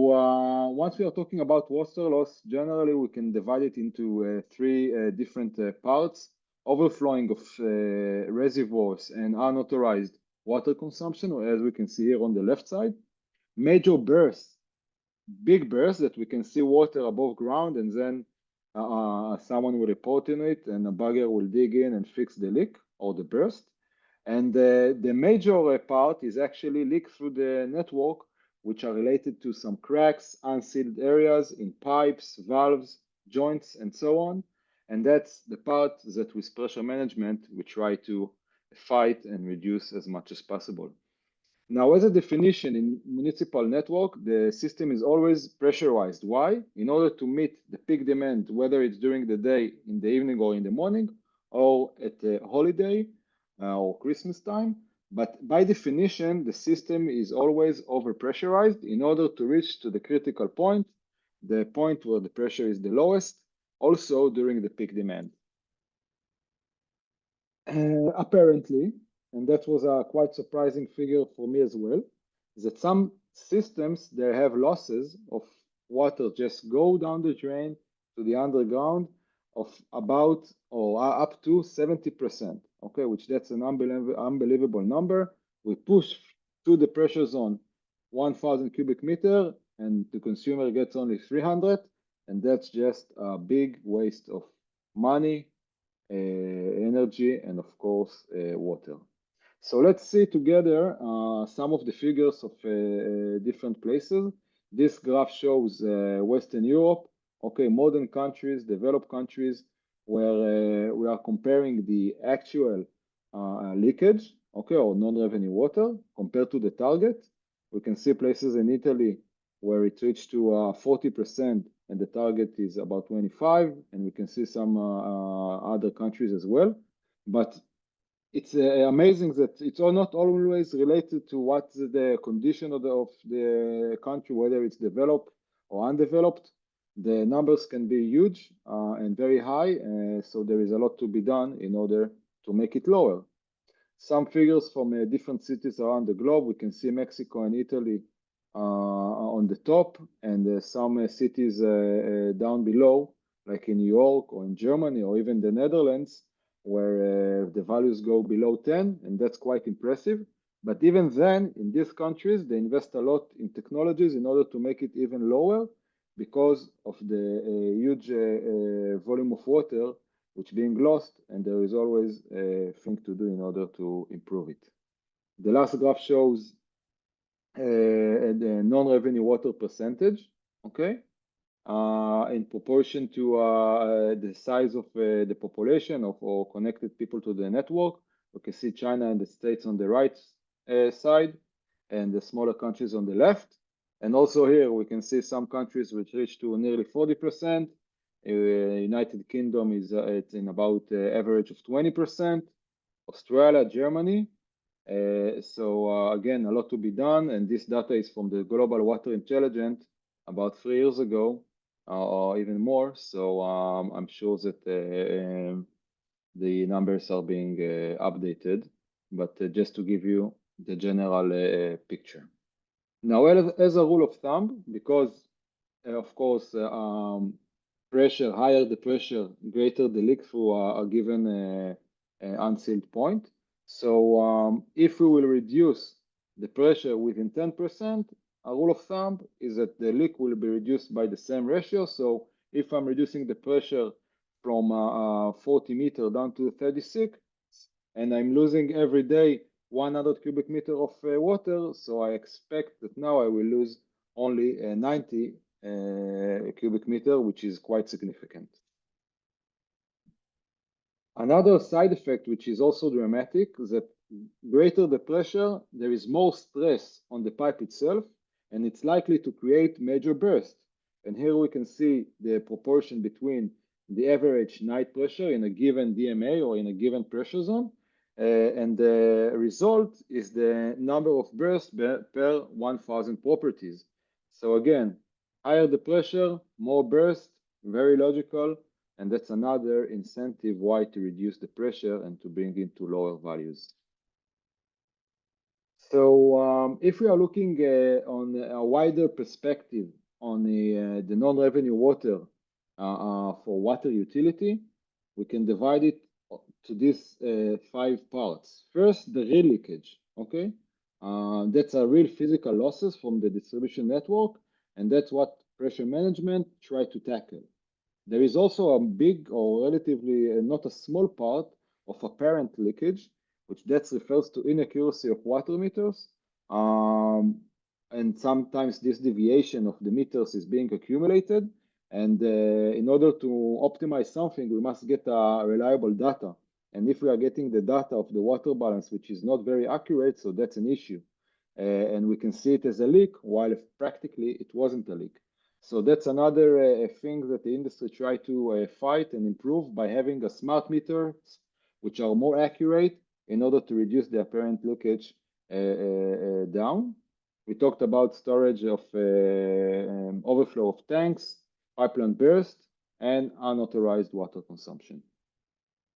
once we are talking about water loss, generally we can divide it into three different parts: overflowing of reservoirs and unauthorized water consumption, as we can see here on the left side; major bursts, big bursts that we can see water above ground, and then someone will report in it, and a bagger will dig in and fix the leak or the burst. And the major part is actually leak through the network, which are related to some cracks, unsealed areas in pipes, valves, joints, and so on. And that's the part that with pressure management, we try to fight and reduce as much as possible. Now, as a definition in municipal network, the system is always pressurized. Why? In order to meet the peak demand, whether it's during the day, in the evening, or in the morning, or at a holiday or Christmas time. But by definition, the system is always overpressurized in order to reach to the critical point, the point where the pressure is the lowest, also during the peak demand. Apparently, and that was a quite surprising figure for me as well, is that some systems, they have losses of water just go down the drain to the underground of about or up to 70%, okay, which that's an unbelievable number. We push to the pressure zone 1,000 cubic meter and the consumer gets only 300, and that's just a big waste of money, energy, and of course water. So let's see together some of the figures of different places. This graph shows Western Europe, okay, modern countries, developed countries, where we are comparing the actual leakage, okay, or non-revenue water compared to the target. We can see places in Italy where it reached to 40% and the target is about 25, and we can see some other countries as well. But it's amazing that it's not always related to what's the condition of the country, whether it's developed or undeveloped. The numbers can be huge and very high, so there is a lot to be done in order to make it lower. Some figures from different cities around the globe. We can see Mexico and Italy on the top, and some cities down below, like in New York or in Germany or even the Netherlands, where the values go below 10, and that's quite impressive. But even then, in these countries, they invest a lot in technologies in order to make it even lower because of the huge volume of water which being lost, and there is always a thing to do in order to improve it. The last graph shows the non-revenue water percentage, okay, in proportion to the size of the population or connected people to the network. We can see China and the States on the right side, and the smaller countries on the left. And also here we can see some countries which reach to nearly 40%. United Kingdom is it's in about average of 20%. Australia, Germany. Again, a lot to be done, and this data is from the Global Water Intelligence about 3 years ago, or even more. So I'm sure that the numbers are being updated, but just to give you the general picture. Now, as a rule of thumb, because of course pressure, higher the pressure, greater the leak through a given unsealed point. So if we will reduce the pressure within 10%, a rule of thumb is that the leak will be reduced by the same ratio. So if I'm reducing the pressure from 40 meter down to 36, and I'm losing every day 100 cubic meter of water, so I expect that now I will lose only 90 cubic meter, which is quite significant. Another side effect, which is also dramatic, is that greater the pressure, there is more stress on the pipe itself, and it's likely to create major bursts. And here we can see the proportion between the average night pressure in a given DMA or in a given pressure zone, and the result is the number of bursts per 1,000 properties. So again, higher the pressure, more bursts, very logical. And that's another incentive why to reduce the pressure and to bring it to lower values. So if we are looking on a wider perspective on the non-revenue water for water utility, we can divide it to these 5 parts. First, the real leakage, okay? That's a real physical losses from the distribution network, and that's what pressure management try to tackle. There is also a big or relatively not a small part of apparent leakage, which that refers to inaccuracy of water meters. And sometimes this deviation of the meters is being accumulated. And in order to optimize something, we must get reliable data. And if we are getting the data of the water balance, which is not very accurate, so that's an issue. And we can see it as a leak, while practically it wasn't a leak. So that's another thing that the industry try to fight and improve by having a smart meters which are more accurate in order to reduce the apparent leakage down. We talked about storage of overflow of tanks, pipeline burst, and unauthorized water consumption.